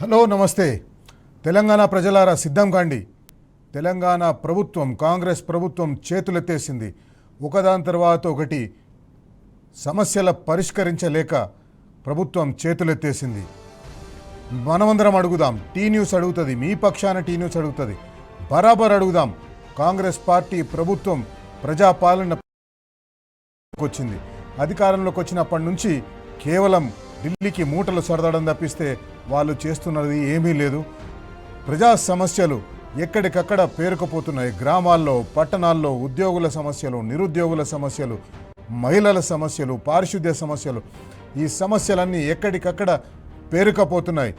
Hello నమస్తే తెలంగాణ ప్రజలారా సిద్ధం కాండి. తెలంగాణ ప్రభుత్వం కాంగ్రెస్ ప్రభుత్వం చేతులెత్తేసింది. ఒకదాని తర్వాత ఒకటి సమస్యల పరిష్కరించలేక ప్రభుత్వం చేతులెత్తేసింది. మనమందరం అడుగుదాం. టీ న్యూస్ అడుగుతుంది, మీ పక్షాన టీ న్యూస్ అడుగుతుంది. బరాబర్ అడుగుదాం. కాంగ్రెస్ పార్టీ ప్రభుత్వం ప్రజాపాలన వచ్చింది. అధికారంలోకి వచ్చినప్పటి నుంచి కేవలం ఢిల్లీకి మూటలు సరదడం తప్పిస్తే వాళ్ళు చేస్తున్నది ఏమీ లేదు. ప్రజా సమస్యలు ఎక్కడికక్కడ పేరుకుపోతున్నాయి. గ్రామాల్లో, పట్టణాల్లో ఉద్యోగుల సమస్యలు, నిరుద్యోగుల సమస్యలు, మహిళల సమస్యలు, పారిశుద్ధ్య సమస్యలు, ఈ సమస్యలన్నీ ఎక్కడికక్కడ పేరుకుపోతున్నాయి.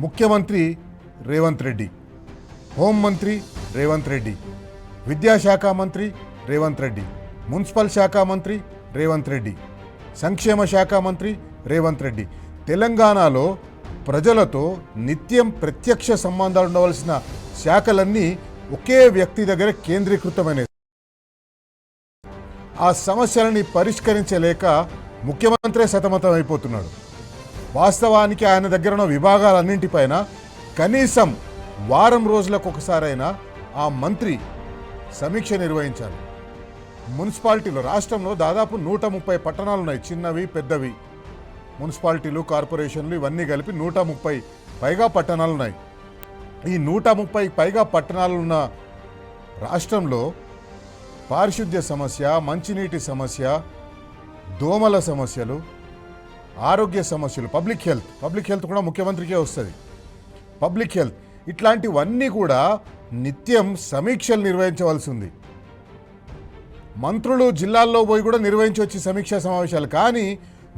ముఖ్యమంత్రి రేవంత్ రెడ్డి, హోంమంత్రి రేవంత్ రెడ్డి, విద్యాశాఖ మంత్రి రేవంత్ రెడ్డి, మున్సిపల్ శాఖ మంత్రి రేవంత్ రెడ్డి, సంక్షేమ శాఖ మంత్రి రేవంత్ రెడ్డి. తెలంగాణలో ప్రజలతో నిత్యం ప్రత్యక్ష సంబంధాలు ఉండవలసిన శాఖలన్నీ ఒకే వ్యక్తి దగ్గర కేంద్రీకృతమైనవి. ఆ సమస్యలని పరిష్కరించలేక ముఖ్యమంత్రి సతమతం అయిపోతున్నాడు. వాస్తవానికి ఆయన దగ్గర ఉన్న విభాగాలన్నింటిపైన కనీసం వారం రోజులకు ఒకసారైనా ఆ మంత్రి సమీక్ష నిర్వహించాలి. మున్సిపాలిటీలో రాష్ట్రంలో దాదాపు 130 పట్టణాలు ఉన్నాయి, చిన్నవి పెద్దవి. మున్సిపాలిటీలు, కార్పొరేషన్లు ఇవన్నీ కలిపి 130 పైగా పట్టణాలు ఉన్నాయి. ఈ 130 పైగా పట్టణాలు ఉన్న రాష్ట్రంలో పారిశుద్ధ్య సమస్య, మంచినీటి సమస్య, దోమల సమస్యలు, ఆరోగ్య సమస్యలు, పబ్లిక్ హెల్త్ కూడా ముఖ్యమంత్రికే వస్తుంది. పబ్లిక్ హెల్త్ ఇట్లాంటివన్నీ కూడా నిత్యం సమీక్షలు నిర్వహించవలసి ఉంది. మంత్రులు జిల్లాల్లో పోయి కూడా నిర్వహించవచ్చు సమీక్షా సమావేశాలు. కానీ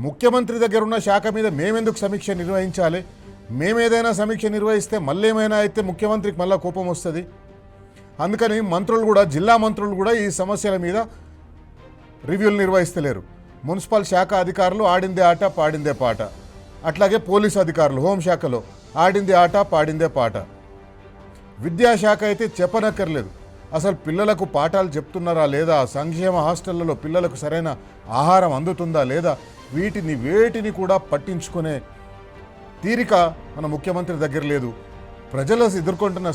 ముఖ్యమంత్రి దగ్గర ఉన్న శాఖ మీద మేమెందుకు సమీక్ష నిర్వహించాలి? మేమేదైనా సమీక్ష నిర్వహిస్తే మళ్ళీ ఏమైనా అయితే ముఖ్యమంత్రికి మళ్ళీ కోపం వస్తుంది. అందుకని మంత్రులు కూడా, జిల్లా మంత్రులు కూడా ఈ సమస్యల మీద రివ్యూలు నిర్వహిస్తలేరు. మున్సిపల్ శాఖ అధికారులు ఆడిందే ఆట పాడిందే పాట. అట్లాగే పోలీసు అధికారులు హోంశాఖలో ఆడిందే ఆట పాడిందే పాట. విద్యాశాఖ అయితే చెప్పనక్కర్లేదు. అసలు పిల్లలకు పాఠాలు చెప్తున్నారా లేదా, సంక్షేమ హాస్టళ్లలో పిల్లలకు సరైన ఆహారం అందుతుందా లేదా, వేటిని కూడా పట్టించుకునే తీరిక మన ముఖ్యమంత్రి దగ్గర లేదు. ప్రజలు ఎదుర్కొంటున్న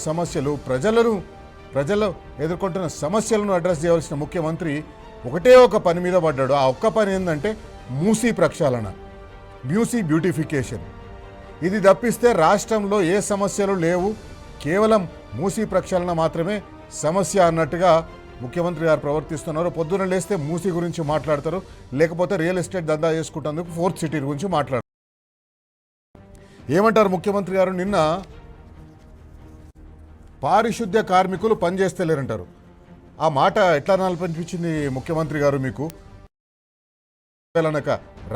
సమస్యలను అడ్రస్ చేయవలసిన ముఖ్యమంత్రి ఒకటే ఒక పని మీద పడ్డాడు. ఆ ఒక్క పని ఏంటంటే మూసీ ప్రక్షాళన, మూసీ బ్యూటిఫికేషన్. ఇది తప్పిస్తే రాష్ట్రంలో ఏ సమస్యలు లేవు, కేవలం మూసీ ప్రక్షాళన మాత్రమే సమస్య అన్నట్టుగా ముఖ్యమంత్రి గారు ప్రవర్తిస్తున్నారు. పొద్దున లేస్తే మూసీ గురించి మాట్లాడతారు, లేకపోతే రియల్ ఎస్టేట్ దందా చేసుకుంటేందుకు 4th సిటీ గురించి మాట్లాడతారు. ఏమంటారు ముఖ్యమంత్రి గారు? నిన్న పారిశుద్ధ్య కార్మికులు పనిచేస్తలేరంటారు. ఆ మాట ఎట్లా అనిపించింది ముఖ్యమంత్రి గారు మీకు?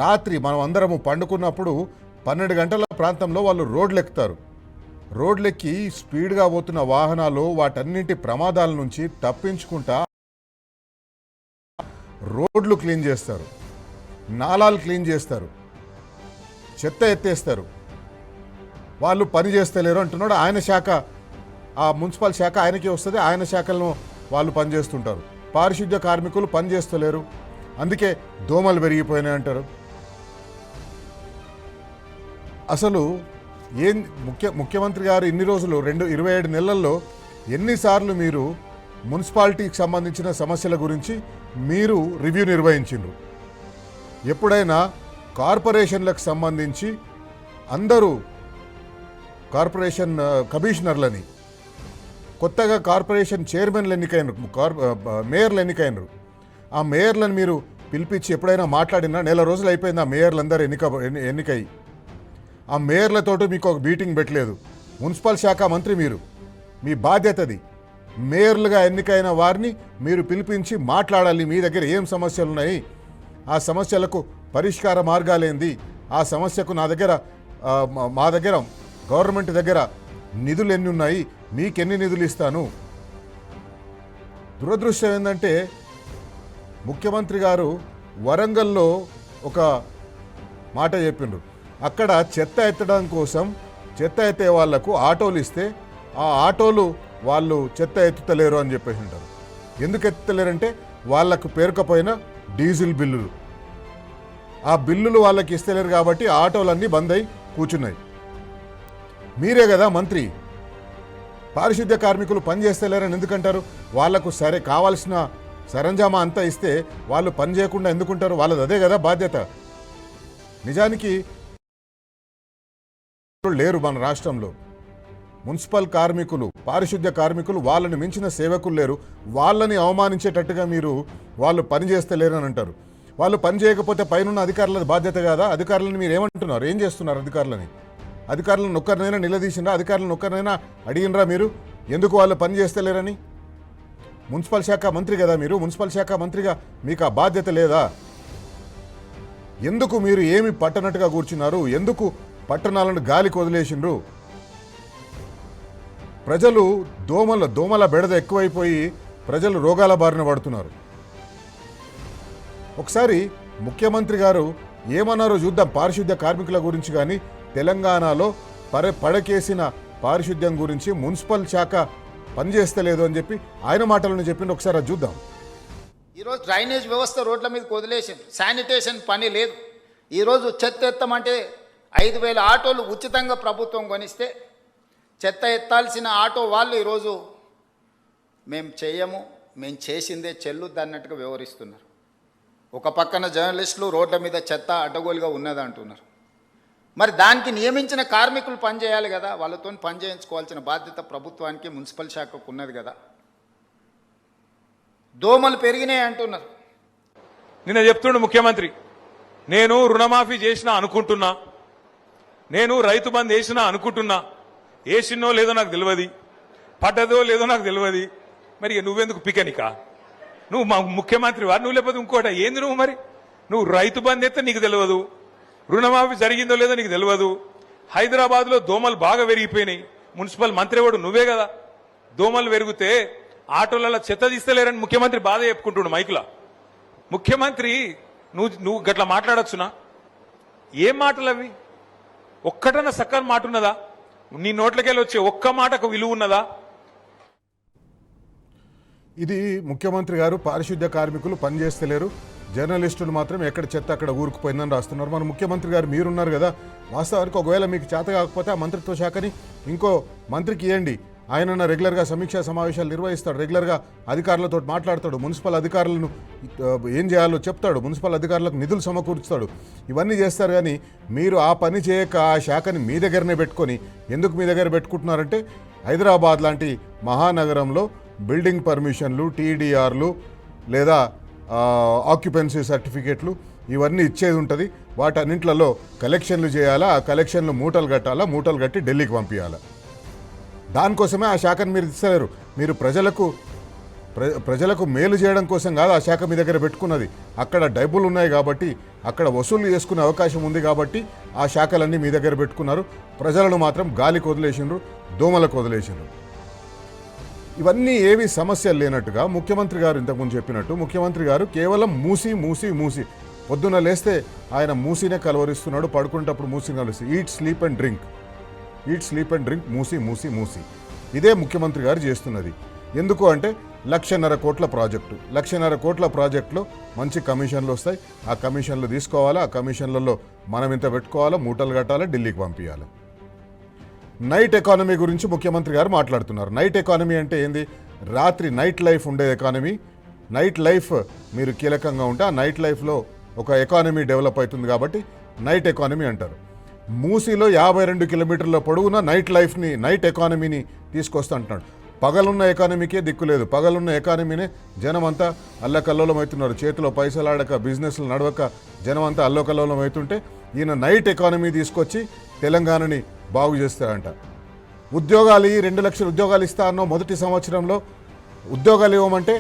రాత్రి మనం అందరము పండుకున్నప్పుడు 12 గంటల ప్రాంతంలో వాళ్ళు రోడ్లెక్కి స్పీడ్గా పోతున్న వాహనాలు వాటన్నింటి ప్రమాదాల నుంచి తప్పించుకుంటా రోడ్లు క్లీన్ చేస్తారు, నాలాలు క్లీన్ చేస్తారు, చెత్త ఎత్తేస్తారు. వాళ్ళు పని చేస్తలేరు అంటున్నాడు. ఆయన శాఖ, ఆ మున్సిపల్ శాఖ ఆయనకే వస్తుంది, ఆయన శాఖలను వాళ్ళు పనిచేస్తుంటారు. పారిశుద్ధ్య కార్మికులు పనిచేస్తలేరు, అందుకే దోమలు పెరిగిపోయినాయి అంటారు. అసలు ముఖ్యమంత్రి గారు ఇన్ని రోజులు 27 నెలల్లో ఎన్నిసార్లు మీరు మున్సిపాలిటీకి సంబంధించిన సమస్యల గురించి మీరు రివ్యూ నిర్వహించిండ్రు? ఎప్పుడైనా కార్పొరేషన్లకు సంబంధించి అందరూ కార్పొరేషన్ కమిషనర్లని, కొత్తగా కార్పొరేషన్ చైర్మన్లు మేయర్లు ఎన్నికైనరు. ఆ మేయర్లను మీరు పిలిపించి ఎప్పుడైనా మాట్లాడినా? నెల రోజులు అయిపోయింది ఆ మేయర్లందరూ ఎన్నికై. ఆ మేయర్లతోటి మీకు ఒక మీటింగ్ పెట్టలేదు. మున్సిపల్ శాఖ మంత్రి మీరు, మీ బాధ్యతది. మేయర్లుగా ఎన్నికైన వారిని మీరు పిలిపించి మాట్లాడాలి. మీ దగ్గర ఏం సమస్యలు ఉన్నాయి, ఆ సమస్యలకు పరిష్కార మార్గాలేంది, ఆ సమస్యకు మా దగ్గర గవర్నమెంట్ దగ్గర నిధులు ఎన్ని ఉన్నాయి, మీకెన్ని నిధులు ఇస్తాను. దురదృష్టం ఏంటంటే ముఖ్యమంత్రి గారు వరంగల్లో ఒక మాట చెప్పిండ్రు. అక్కడ చెత్త ఎత్తడం కోసం చెత్త ఎత్తే వాళ్లకు ఆటోలు ఇస్తే ఆ ఆటోలు వాళ్ళు చెత్త ఎత్తుతలేరు అని చెప్పేసి ఉంటారు. ఎందుకు ఎత్తుతలేరంటే వాళ్ళకు పేరుకపోయిన డీజిల్ బిల్లులు, ఆ బిల్లులు వాళ్ళకి ఇస్తలేరు కాబట్టి ఆటోలన్నీ బంద్ అయి కూర్చున్నాయి. మీరే కదా మంత్రి. పారిశుద్ధ్య కార్మికులు పని చేస్తలేరని ఎందుకంటారు? వాళ్లకు సరే కావాల్సిన సరంజామా అంతా ఇస్తే వాళ్ళు పని చేయకుండా ఎందుకుంటారు? వాళ్ళది అదే కదా బాధ్యత. నిజానికి లేరు మన రాష్ట్రంలో మున్సిపల్ కార్మికులు, పారిశుద్ధ్య కార్మికులు, వాళ్ళని మించిన సేవకులు లేరు. వాళ్ళని అవమానించేటట్టుగా మీరు వాళ్ళు పని చేస్తలేరని అంటారు. వాళ్ళు పని చేయకపోతే పైన అధికారుల బాధ్యత కాదా? అధికారులను మీరు ఏమంటున్నారు? ఏం చేస్తున్నారు అధికారులను ఒక్కరినైనా నిలదీసినరా? అధికారులను ఒక్కరినైనా అడిగినరా మీరు ఎందుకు వాళ్ళు పని చేస్తలేరని? మున్సిపల్ శాఖ మంత్రి కదా మీరు. మున్సిపల్ శాఖ మంత్రిగా మీకు ఆ బాధ్యత లేదా? ఎందుకు మీరు ఏమి పట్టనట్టుగా కూర్చున్నారు? ఎందుకు పట్టణాలను గాలికి వదిలేసిండ్రు? ప్రజలు దోమల బెడద ఎక్కువైపోయి ప్రజలు రోగాల బారిన పడుతున్నారు. ఒకసారి ముఖ్యమంత్రి గారు ఏమన్నారో చూద్దాం పారిశుద్ధ్య కార్మికుల గురించి. కానీ తెలంగాణలో పడకేసిన పారిశుద్ధ్యం గురించి మున్సిపల్ శాఖ పనిచేస్తలేదు అని చెప్పి ఆయన మాటలను చెప్పింది. ఒకసారి అది చూద్దాం. ఈరోజు డ్రైనేజ్ వ్యవస్థ రోడ్ల మీదకి వదిలేసింది. శానిటేషన్ పని లేదు. ఈరోజు చెత్త ఎత్తమంటే 5,000 ఆటోలు ఉచితంగా ప్రభుత్వం కొనిస్తే చెత్త ఎత్తాల్సిన ఆటో వాళ్ళు ఈరోజు మేము చేయము, మేము చేసిందే చెల్లుద్ది అన్నట్టుగా వ్యవహరిస్తున్నారు. ఒక పక్కన జర్నలిస్టులు రోడ్ల మీద చెత్త అడ్డగోలుగా ఉన్నది అంటున్నారు. మరి దానికి నియమించిన కార్మికులు పనిచేయాలి కదా, వాళ్ళతో పని చేయించుకోవాల్సిన బాధ్యత ప్రభుత్వానికి, మున్సిపల్ శాఖకు ఉన్నది కదా. దోమలు పెరిగినాయి అంటున్నారు. నిన్న చెప్తుండు ముఖ్యమంత్రి, నేను రుణమాఫీ చేసినా అనుకుంటున్నా, నేను రైతు బంద్ వేసినా అనుకుంటున్నా, వేసినో లేదో నాకు తెలియదు, పడ్డదో లేదో నాకు తెలియదు. మరి నువ్వెందుకు పికనికా? నువ్వు మా ముఖ్యమంత్రి వారు, నువ్వు లేకపోతే ఇంకోట ఏంది? నువ్వు మరి నువ్వు రైతు బంద్ ఎత్తే నీకు తెలియదు, రుణమాఫీ జరిగిందో లేదో నీకు తెలియదు. హైదరాబాద్లో దోమలు బాగా పెరిగిపోయినాయి. మున్సిపల్ మంత్రి వాడు నువ్వే కదా. దోమలు పెరిగితే ఆటోలలో చెత్త తీస్తలేరని ముఖ్యమంత్రి బాధ చెప్పుకుంటున్నాడు మైకులా. ముఖ్యమంత్రి నువ్వు గట్లా మాట్లాడచ్చునా? ఏం మాటలు అవి? ఒక్కటన్నా సక్కని మాట ఉన్నదా? నీ నోట్లకెళ్ళి వచ్చే ఒక్క మాటకు విలువ ఉన్నదా? ఇది ముఖ్యమంత్రి గారు పారిశుద్ధ్య కార్మికులు పనిచేస్తలేరు, జర్నలిస్టులు మాత్రం ఎక్కడ చెత్త అక్కడ ఊరుకుపోయిందని రాస్తున్నారు. మన ముఖ్యమంత్రి గారు మీరున్నారు కదా, వాస్తవానికి ఒకవేళ మీకు చేత కాకపోతే ఆ మంత్రిత్వ శాఖని ఇంకో మంత్రికి ఇవ్వండి. ఆయన రెగ్యులర్గా సమీక్షా సమావేశాలు నిర్వహిస్తాడు, రెగ్యులర్గా అధికారులతో మాట్లాడతాడు, మున్సిపల్ అధికారులను ఏం చేయాలో చెప్తాడు, మున్సిపల్ అధికారులకు నిధులు సమకూర్చుతాడు, ఇవన్నీ చేస్తారు. కానీ మీరు ఆ పని చేయక ఆ శాఖని మీ దగ్గరనే పెట్టుకొని ఎందుకు మీ దగ్గర పెట్టుకుంటున్నారంటే హైదరాబాద్ లాంటి మహానగరంలో బిల్డింగ్ పర్మిషన్లు, టీడీఆర్లు లేదా ఆక్యుపెన్సీ సర్టిఫికేట్లు ఇవన్నీ ఇచ్చేది ఉంటుంది. వాటన్నింటిలో కలెక్షన్లు చేయాలా, ఆ కలెక్షన్లు మూటలు కట్టాలా, మూటలు కట్టి ఢిల్లీకి పంపించాలా. దానికోసమే ఆ శాఖను మీరు ఇస్తలేరు. మీరు ప్రజలకు మేలు చేయడం కోసం కాదు ఆ శాఖ మీ దగ్గర పెట్టుకున్నది. అక్కడ డబ్బులు ఉన్నాయి కాబట్టి, అక్కడ వసూలు చేసుకునే అవకాశం ఉంది కాబట్టి ఆ శాఖలన్నీ మీ దగ్గర పెట్టుకున్నారు. ప్రజలను మాత్రం గాలికి వదిలేసిండ్రు, దోమలకు వదిలేసిండ్రు. ఇవన్నీ ఏవి సమస్యలు లేనట్టుగా ముఖ్యమంత్రి గారు ఇంతకుముందు చెప్పినట్టు ముఖ్యమంత్రి గారు కేవలం మూసి మూసి మూసి పొద్దున్న లేస్తే ఆయన మూసినే కలవరిస్తున్నాడు, పడుకునేటప్పుడు మూసిని కలుస్తుంది. Eat sleep and drink, eat sleep and drink, Musi Musi Musi. ఇదే ముఖ్యమంత్రి గారు చేస్తున్నది. ఎందుకు అంటే 1,50,000 కోట్ల ప్రాజెక్టు, 1,50,000 కోట్ల ప్రాజెక్టులో మంచి కమిషన్లు వస్తాయి. ఆ కమిషన్లు తీసుకోవాలా, ఆ కమిషన్లలో మనం ఇంత పెట్టుకోవాలా, మూటలు కట్టాలా, ఢిల్లీకి పంపించాలి. నైట్ ఎకానమీ గురించి ముఖ్యమంత్రి గారు మాట్లాడుతున్నారు. నైట్ ఎకానమీ అంటే ఏంది? రాత్రి నైట్ లైఫ్ ఉండే ఎకానమీ. నైట్ లైఫ్ మీరు కీలకంగా ఉంటే ఆ నైట్ లైఫ్లో ఒక ఎకానమీ డెవలప్ అవుతుంది కాబట్టి నైట్ ఎకానమీ అంటారు. మూసీలో 52 కిలోమీటర్ల పొడవున నైట్ లైఫ్ని, నైట్ ఎకానమీని తీసుకొస్తా అంటున్నాడు. పగలున్న ఎకానమీకే దిక్కులేదు. పగలున్న ఎకానమీనే జనం అంతా అల్లకల్లోలం అవుతున్నారు. చేతిలో పైసలాడక, బిజినెస్లు నడవక జనం అంతా అల్లకల్లోలం అవుతుంటే ఈయన నైట్ ఎకానమీ తీసుకొచ్చి తెలంగాణని బాగు చేస్తారంట. ఉద్యోగాలు 2 లక్షల ఉద్యోగాలు ఇస్తా అన్నో మొదటి సంవత్సరంలో. ఉద్యోగాలు ఇవ్వమంటే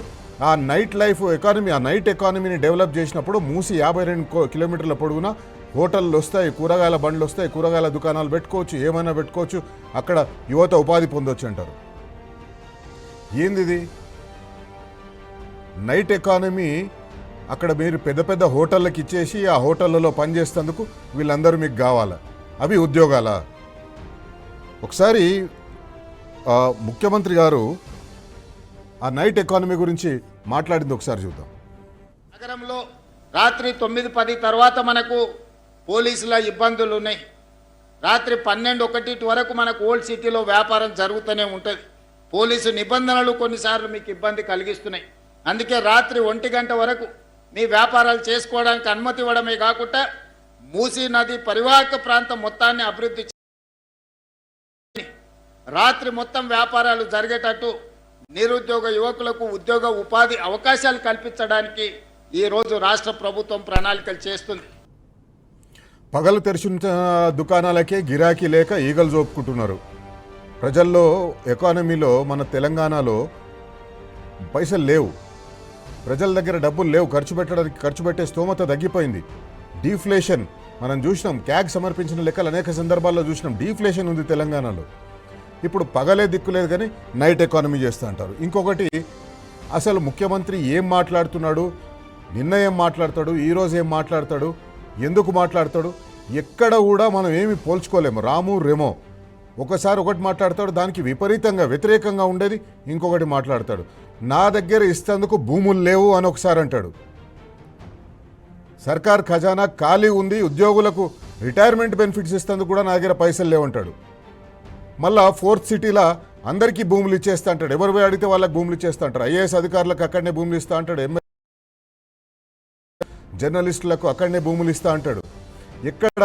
ఆ నైట్ లైఫ్ ఎకానమీ, ఆ నైట్ ఎకానమీని డెవలప్ చేసినప్పుడు మూసి 52 కిలోమీటర్ల పొడుగున హోటళ్ళు వస్తాయి, కూరగాయల బండ్లు వస్తాయి, కూరగాయల దుకాణాలు పెట్టుకోవచ్చు, ఏమైనా పెట్టుకోవచ్చు, అక్కడ యువత ఉపాధి పొందొచ్చు అంటారు. ఏంది ఇది? నైట్ ఎకానమీ అక్కడ మీరు పెద్ద పెద్ద హోటళ్ళకి ఇచ్చేసి ఆ హోటళ్ళలో పనిచేసేందుకు వీళ్ళందరూ మీకు కావాలా? అవి ఉద్యోగాలా? ఒకసారి ముఖ్యమంత్రి గారు ఆ నైట్ ఎకానమీ గురించి మాట్లాడింది ఒకసారి చూద్దాం. నగరంలో రాత్రి 9-10 తర్వాత మనకు పోలీసుల ఇబ్బందులు ఉన్నాయి. రాత్రి 12-1 వరకు మనకు ఓల్డ్ సిటీలో వ్యాపారం జరుగుతూనే ఉంటుంది. పోలీసు నిబంధనలు కొన్నిసార్లు మీకు ఇబ్బంది కలిగిస్తున్నాయి. అందుకే రాత్రి 1 గంట వరకు మీ వ్యాపారాలు చేసుకోవడానికి అనుమతి ఇవ్వడమే కాకుండా మూసీ నది పరివాహక ప్రాంతం మొత్తాన్ని అభివృద్ధి రాత్రి మొత్తం వ్యాపారాలు జరిగేటట్టు నిరుద్యోగ యువకులకు ఉద్యోగ ఉపాధి అవకాశాలు కల్పించడానికి ఈరోజు రాష్ట్ర ప్రభుత్వం ప్రణాళికలు చేస్తుంది. పగలు తెరిచిన దుకాణాలకే గిరాకీ లేక ఈగలు జోపుకుంటున్నారు. ప్రజల్లో ఎకానమీలో మన తెలంగాణలో పైసలు లేవు, ప్రజల దగ్గర డబ్బులు లేవు, ఖర్చు పెట్టే స్తోమత తగ్గిపోయింది. డీఫ్లేషన్ మనం చూసినాం, క్యాగ్ సమర్పించిన లెక్కలు అనేక సందర్భాల్లో చూసినాం. డీఫ్లేషన్ ఉంది తెలంగాణలో. ఇప్పుడు పగలే దిక్కులేదు కానీ నైట్ ఎకానమీ చేస్తూ అంటారు. ఇంకొకటి, అసలు ముఖ్యమంత్రి ఏం మాట్లాడుతున్నాడు, నిన్న ఏం మాట్లాడతాడు, ఈరోజు ఏం మాట్లాడతాడు, ఎందుకు మాట్లాడతాడు, ఎక్కడ కూడా మనం ఏమి పోల్చుకోలేము. రాము రెమో ఒకసారి ఒకటి మాట్లాడతాడు, దానికి విపరీతంగా వ్యతిరేకంగా ఉండేది ఇంకొకటి మాట్లాడతాడు. నా దగ్గర ఇస్తేందుకు భూములు లేవు అని ఒకసారి అంటాడు. సర్కార్ ఖజానా ఖాళీ ఉంది, ఉద్యోగులకు రిటైర్మెంట్ బెనిఫిట్స్ ఇస్తేందుకు కూడా నా దగ్గర పైసలు లేవంటాడు. మళ్ళా 4th సిటీలో అందరికీ భూములు ఇచ్చేస్తా అంటాడు. ఎవరు పోయి అడిగితే వాళ్ళకి భూములు ఇచ్చేస్తా అంటారు. ఐఏఎస్ అధికారులకు అక్కడనే భూములు ఇస్తా అంటాడు, జర్నలిస్టులకు అక్కడనే భూములు ఇస్తా అంటాడు. ఎక్కడ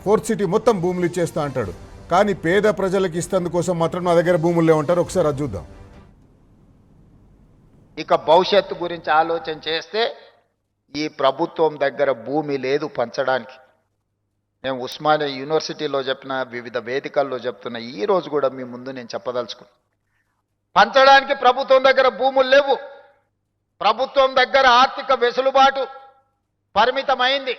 4th సిటీ మొత్తం భూములు ఇచ్చేస్తా అంటాడు. కానీ పేద ప్రజలకు ఇస్తందుకోసం మాత్రం నా దగ్గర భూములు లేవంటారు. ఒకసారి అది చూద్దాం. ఇక భవిష్యత్తు గురించి ఆలోచన చేస్తే ఈ ప్రభుత్వం దగ్గర భూమి లేదు పంచడానికి. నేను ఉస్మానియా యూనివర్సిటీలో చెప్పిన, వివిధ వేదికల్లో చెప్తున్నా, ఈ రోజు కూడా మీ ముందు నేను చెప్పదలుచుకున్నా, పంచడానికి ప్రభుత్వం దగ్గర భూములు లేవు. ప్రభుత్వం దగ్గర ఆర్థిక వెసులుబాటు పరిమితమైంది.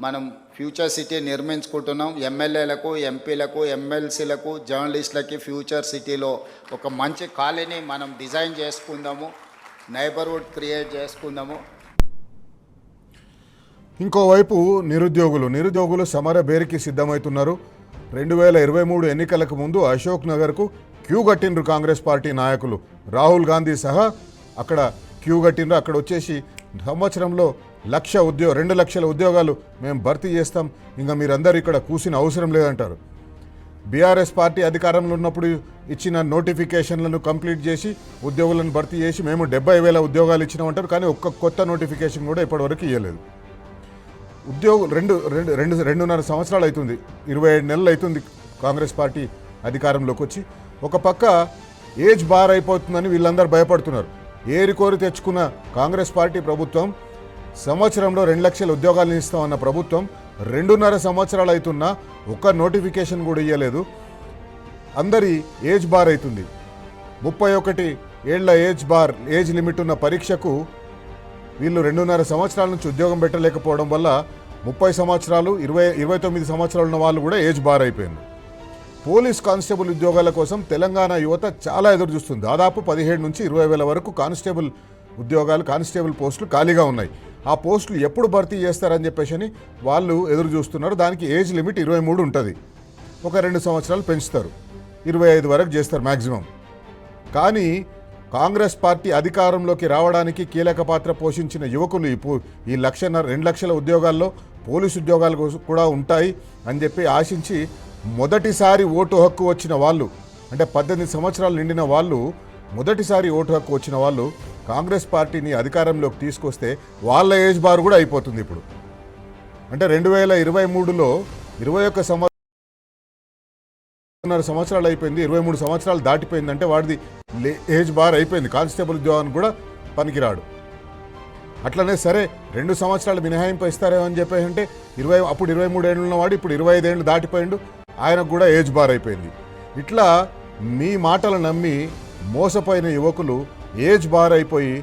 మనం ఫ్యూచర్ సిటీ నిర్మించుకుంటున్నాం. ఎమ్మెల్యేలకు, ఎంపీలకు, ఎమ్మెల్సీలకు, జర్నలిస్టులకి ఫ్యూచర్ సిటీలో ఒక మంచి కాలనీ మనం డిజైన్ చేసుకుందాము, నైబర్హుడ్ క్రియేట్ చేసుకుందాము. ఇంకోవైపు నిరుద్యోగులు సమర బేరికి సిద్ధమవుతున్నారు. 2023 ఎన్నికలకు ముందు అశోక్ నగర్కు క్యూ కట్టిండ్రు కాంగ్రెస్ పార్టీ నాయకులు. రాహుల్ గాంధీ సహా అక్కడ క్యూ కట్టిండ్రు. అక్కడ వచ్చేసి సంవత్సరంలో 2 లక్షల ఉద్యోగాలు మేము భర్తీ చేస్తాం, ఇంకా మీరందరూ ఇక్కడ కూసిన అవసరం లేదంటారు. బీఆర్ఎస్ పార్టీ అధికారంలో ఉన్నప్పుడు ఇచ్చిన నోటిఫికేషన్లను కంప్లీట్ చేసి ఉద్యోగులను భర్తీ చేసి మేము 70,000 ఉద్యోగాలు ఇచ్చినామంటారు. కానీ ఒక్క కొత్త నోటిఫికేషన్ కూడా ఇప్పటివరకు ఇవ్వలేదు. ఉద్యోగులు 2.5 సంవత్సరాలు అవుతుంది, 27 నెలలు అవుతుంది కాంగ్రెస్ పార్టీ అధికారంలోకి వచ్చి. ఒక పక్క ఏజ్ బార్ అయిపోతుందని వీళ్ళందరూ భయపడుతున్నారు. ఏరికోరి తెచ్చుకున్న కాంగ్రెస్ పార్టీ ప్రభుత్వం సంవత్సరంలో 2 లక్షల ఉద్యోగాలను ఇస్తామన్న ప్రభుత్వం 2.5 సంవత్సరాలు అవుతున్నా ఒక్క నోటిఫికేషన్ కూడా ఇవ్వలేదు. అందరి ఏజ్ బార్ అవుతుంది. 31 ఏళ్ల ఏజ్ లిమిట్ ఉన్న పరీక్షకు వీళ్ళు 2.5 సంవత్సరాల నుంచి ఉద్యోగం పెట్టలేకపోవడం వల్ల 30 సంవత్సరాలు 29 సంవత్సరాలు ఉన్న వాళ్ళు కూడా ఏజ్ బార్ అయిపోయింది. పోలీస్ కానిస్టేబుల్ ఉద్యోగాల కోసం తెలంగాణ యువత చాలా ఎదురు చూస్తుంది. దాదాపు 17 నుంచి 20 వేల వరకు కానిస్టేబుల్ పోస్టులు ఖాళీగా ఉన్నాయి. ఆ పోస్టులు ఎప్పుడు భర్తీ చేస్తారని చెప్పేసి వాళ్ళు ఎదురు చూస్తున్నారు. దానికి ఏజ్ లిమిట్ 23 ఉంటుంది. ఒక 2 సంవత్సరాలు పెంచుతారు, 25 వరకు చేస్తారు మ్యాక్సిమం. కానీ కాంగ్రెస్ పార్టీ అధికారంలోకి రావడానికి కీలక పాత్ర పోషించిన యువకులు ఈ 2 లక్షల ఉద్యోగాల్లో పోలీసు ఉద్యోగాలు కూడా ఉంటాయి అని చెప్పి ఆశించి మొదటిసారి ఓటు హక్కు వచ్చిన వాళ్ళు, అంటే 18 సంవత్సరాలు నిండిన వాళ్ళు, మొదటిసారి ఓటు హక్కు వచ్చిన వాళ్ళు కాంగ్రెస్ పార్టీని అధికారంలోకి తీసుకొస్తే వాళ్ళ ఏజ్ బార్ కూడా అయిపోతుంది ఇప్పుడు. అంటే 2023లో 21 సంవత్సరాలు అయిపోయింది, 23 సంవత్సరాలు దాటిపోయింది. అంటే వాడిది ఏజ్ బార్ అయిపోయింది, కానిస్టేబుల్ ఉద్యోగానికి కూడా పనికిరాడు. అట్లనే సరే 2 సంవత్సరాలు మినహాయింపు ఇస్తారేమో అని చెప్పేసి అంటే అప్పుడు 23 ఏళ్ళు ఉన్నవాడు ఇప్పుడు 25 ఏళ్ళు దాటిపోయిండు, ఆయనకు కూడా ఏజ్ బార్ అయిపోయింది. ఇట్లా మీ మాటలు నమ్మి మోసపోయిన యువకులు ఏజ్ బార్ అయిపోయి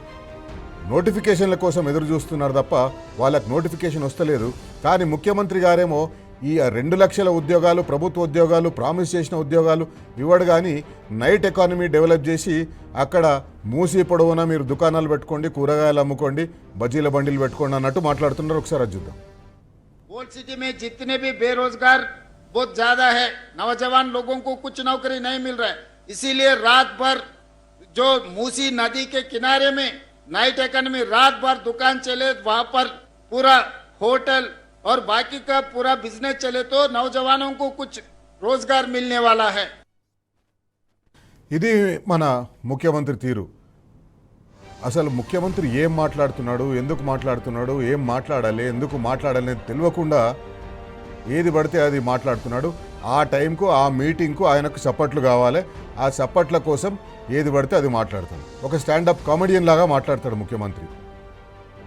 నోటిఫికేషన్ల కోసం ఎదురు చూస్తున్నారు తప్ప వాళ్ళకు నోటిఫికేషన్ వస్తలేదు. కానీ ముఖ్యమంత్రి గారేమో ఈ 2 లక్షల ఉద్యోగాలు, ప్రభుత్వ ఉద్యోగాలు, ప్రామిస్ చేసిన ఉద్యోగాలు ఇవ్వడు. కానీ నైట్ ఎకానమీ డెవలప్ చేసి అక్కడ మూసి పొడవునా మీరు దుకాణాలు పెట్టుకోండి, కూరగాయలు అమ్ముకోండి, బజ్జీల బండిలు పెట్టుకోండి అన్నట్టు మాట్లాడుతున్నారు. ఒకసారి అది చూద్దాం. ओल्ड सिटी में जितने भी बेरोजगार बहुत ज्यादा है, नौजवान लोगों को कुछ नौकरी नहीं मिल रहा है, इसीलिए रात भर जो मूसी नदी के किनारे में नाइट इकोनॉमी रात भर दुकान चले, वहां पर पूरा होटल और बाकी का पूरा बिजनेस चले तो नौजवानों को कुछ रोजगार मिलने वाला है। ఇది మన ముఖ్యమంత్రి తీరు. అసలు ముఖ్యమంత్రి ఏం మాట్లాడుతున్నాడు, ఎందుకు మాట్లాడుతున్నాడు, ఏం మాట్లాడాలి, ఎందుకు మాట్లాడాలి తెలియకుండా ఏది పడితే అది మాట్లాడుతున్నాడు. ఆ టైంకు ఆ మీటింగ్కు ఆయనకు సపోర్ట్లు కావాలి. ఆ సపోర్ట్ల కోసం ఏది పడితే అది మాట్లాడతాడు. ఒక స్టాండప్ కామెడియన్ లాగా మాట్లాడతాడు ముఖ్యమంత్రి.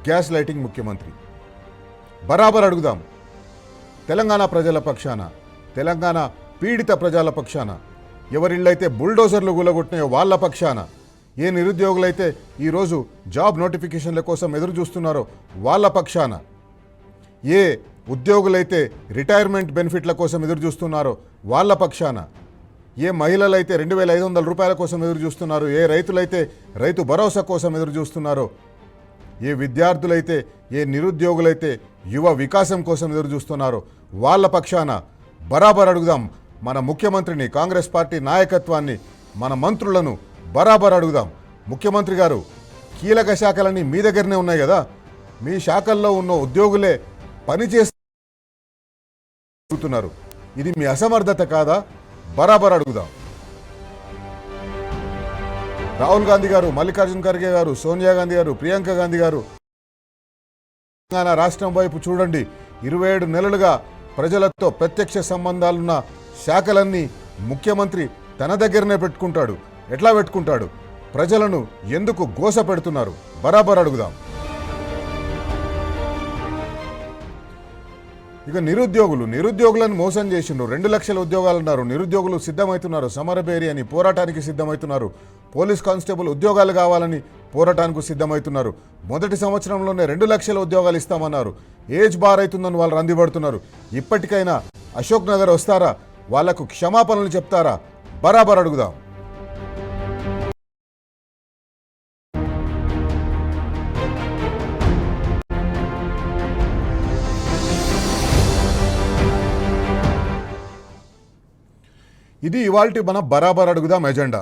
గ్యాస్ లైటింగ్ ముఖ్యమంత్రి. బరాబర్ అడుగుదాం, తెలంగాణ ప్రజల పక్షాన, తెలంగాణ పీడిత ప్రజల పక్షాన, ఎవరిళ్ళైతే బుల్డోజర్లు గులగొట్టినాయో వాళ్ళ పక్షాన, ఏ నిరుద్యోగులైతే ఈరోజు జాబ్ నోటిఫికేషన్ల కోసం ఎదురు చూస్తున్నారో వాళ్ళ పక్షాన, ఏ ఉద్యోగులైతే రిటైర్మెంట్ బెనిఫిట్ల కోసం ఎదురు చూస్తున్నారో వాళ్ళ పక్షాన, ఏ మహిళలైతే 2,500 రూపాయల కోసం ఎదురు చూస్తున్నారో, ఏ రైతులైతే రైతు భరోసా కోసం ఎదురు చూస్తున్నారో, ఏ విద్యార్థులైతే, ఏ నిరుద్యోగులైతే యువ వికాసం కోసం ఎదురు చూస్తున్నారో వాళ్ళ పక్షాన బరాబర్ అడుగుదాం. మన ముఖ్యమంత్రిని, కాంగ్రెస్ పార్టీ నాయకత్వాన్ని, మన మంత్రులను బరాబర్ అడుగుదాం. ముఖ్యమంత్రి గారు, కీలక శాఖలన్నీ మీ దగ్గరనే ఉన్నాయి కదా, మీ శాఖల్లో ఉన్న ఉద్యోగులే పనిచేస్తున్నారు. ఇది మీ అసమర్థత కాదా? బరాబర్ అడుగుదాం. రాహుల్ గాంధీ గారు, మల్లికార్జున్ ఖర్గే గారు, సోనియా గాంధీ గారు, ప్రియాంక గాంధీ గారు తెలంగాణ రాష్ట్రం వైపు చూడండి. 27 నెలలుగా ప్రజలతో ప్రత్యక్ష సంబంధాలున్న శాఖలన్నీ ముఖ్యమంత్రి తన దగ్గరనే పెట్టుకుంటాడు. ఎట్లా పెట్టుకుంటాడు? ప్రజలను ఎందుకు గోస పెడుతున్నారు? బరాబర్ అడుగుదాం. ఇక నిరుద్యోగులను మోసం చేసిండ్రు. 2 లక్షల ఉద్యోగాలు అన్నారు. నిరుద్యోగులు సిద్ధమవుతున్నారు, సమరబేరి అని పోరాటానికి సిద్ధమవుతున్నారు. పోలీస్ కానిస్టేబుల్ ఉద్యోగాలు కావాలని పోరాటానికి సిద్ధమవుతున్నారు. మొదటి సంవత్సరంలోనే 2 లక్షల ఉద్యోగాలు ఇస్తామన్నారు. ఏజ్ బార్ అవుతుందని వాళ్ళు రందిపడుతున్నారు. ఇప్పటికైనా అశోక్ నగర్ వస్తారా? వాళ్లకు క్షమాపణలు చెప్తారా? బరాబర్ అడుగుదాం. ఇది ఇవాల్టి మన బరాబర్ అడుగుదాం ఎజెండా.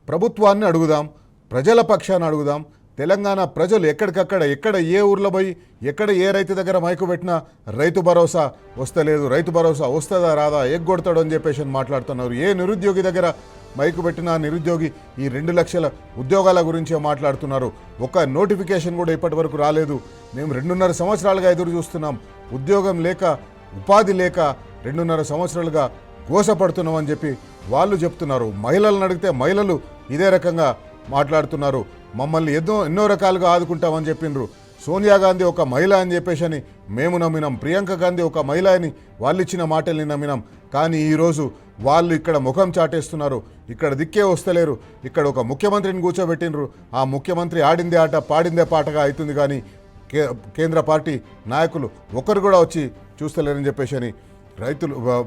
ప్రభుత్వాన్ని అడుగుదాం, ప్రజల పక్షాన్ని అడుగుదాం. తెలంగాణ ప్రజలు ఎక్కడికక్కడ, ఎక్కడ ఏ ఊర్లో పోయి, ఎక్కడ ఏ రైతు దగ్గర మైకు పెట్టినా రైతు భరోసా వస్తలేదు, రైతు భరోసా వస్తుందా రాదా, ఎగ్గొడతాడు అని చెప్పేసి మాట్లాడుతున్నారు. ఏ నిరుద్యోగి దగ్గర మైకు పెట్టినా నిరుద్యోగి ఈ 2 లక్షల ఉద్యోగాల గురించే మాట్లాడుతున్నారు. ఒక నోటిఫికేషన్ కూడా ఇప్పటి వరకు రాలేదు. మేము 2.5 సంవత్సరాలుగా ఎదురు చూస్తున్నాం. ఉద్యోగం లేక, ఉపాధి లేక 2.5 సంవత్సరాలుగా గోసపడుతున్నామని చెప్పి వాళ్ళు చెప్తున్నారు. మహిళలను అడిగితే మహిళలు ఇదే రకంగా మాట్లాడుతున్నారు. మమ్మల్ని ఎన్నో రకాలుగా ఆదుకుంటామని చెప్పిండ్రు. సోనియా గాంధీ ఒక మహిళ అని చెప్పేసి మేము నమ్మినాం. ప్రియాంక గాంధీ ఒక మహిళ అని వాళ్ళు ఇచ్చిన మాటల్ని నమ్మినాం. కానీ ఈరోజు వాళ్ళు ఇక్కడ ముఖం చాటేస్తున్నారు. ఇక్కడ దిక్కే వస్తలేరు. ఇక్కడ ఒక ముఖ్యమంత్రిని కూర్చోబెట్టినరు. ఆ ముఖ్యమంత్రి ఆడిందే ఆట, పాడిందే పాటగా అవుతుంది. కానీ కేంద్ర పార్టీ నాయకులు ఒకరు కూడా వచ్చి చూస్తలేరని చెప్పేసి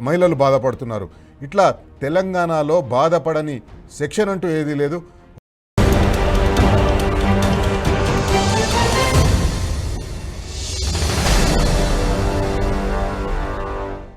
మహిళలు బాధపడుతున్నారు. ఇట్లా తెలంగాణలో బాధపడని సెక్షన్ అంటూ ఏదీ లేదు.